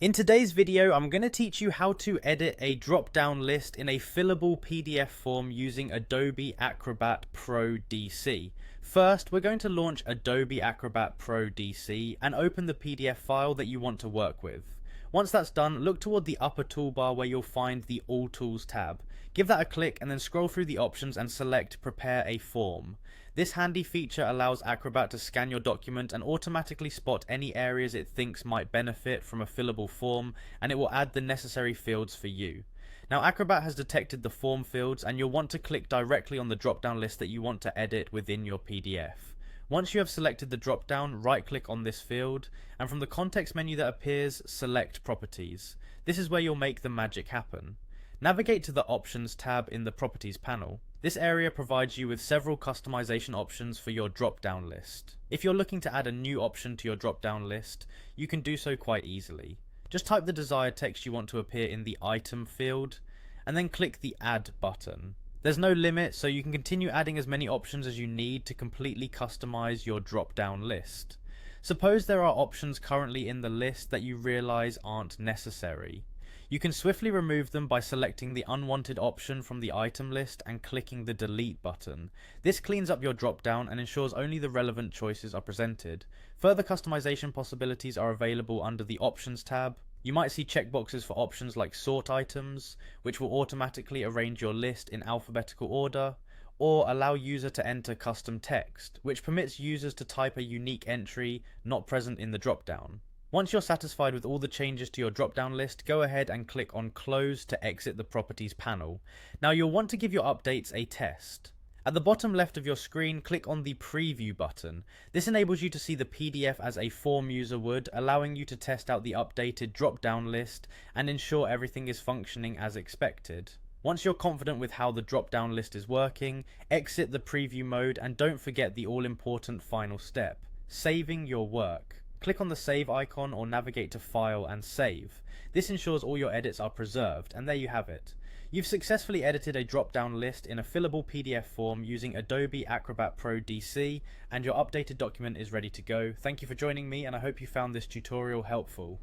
In today's video, I'm going to teach you how to edit a drop-down list in a fillable PDF form using Adobe Acrobat Pro DC. First, we're going to launch Adobe Acrobat Pro DC and open the PDF file that you want to work with. Once that's done, look toward the upper toolbar where you'll find the All Tools tab. Give that a click and then scroll through the options and select Prepare a Form. This handy feature allows Acrobat to scan your document and automatically spot any areas it thinks might benefit from a fillable form, and it will add the necessary fields for you. Now, Acrobat has detected the form fields, and you'll want to click directly on the drop-down list that you want to edit within your PDF. Once you have selected the drop-down, right-click on this field, and from the context menu that appears, select Properties. This is where you'll make the magic happen. Navigate to the Options tab in the Properties panel. This area provides you with several customization options for your drop-down list. If you're looking to add a new option to your drop-down list, you can do so quite easily. Just type the desired text you want to appear in the Item field, and then click the Add button. There's no limit, so you can continue adding as many options as you need to completely customize your drop-down list. Suppose there are options currently in the list that you realize aren't necessary. You can swiftly remove them by selecting the unwanted option from the item list and clicking the delete button. This cleans up your drop-down and ensures only the relevant choices are presented. Further customization possibilities are available under the Options tab. You might see checkboxes for options like Sort Items, which will automatically arrange your list in alphabetical order, or allow user to enter custom text, which permits users to type a unique entry not present in the drop-down. Once you're satisfied with all the changes to your drop-down list, go ahead and click on Close to exit the Properties panel. Now you'll want to give your updates a test. At the bottom left of your screen, click on the Preview button. This enables you to see the PDF as a form user would, allowing you to test out the updated drop-down list and ensure everything is functioning as expected. Once you're confident with how the drop-down list is working, exit the preview mode and don't forget the all-important final step, saving your work. Click on the Save icon or navigate to File and Save. This ensures all your edits are preserved, and there you have it. You've successfully edited a drop-down list in a fillable PDF form using Adobe Acrobat Pro DC, and your updated document is ready to go. Thank you for joining me, and I hope you found this tutorial helpful.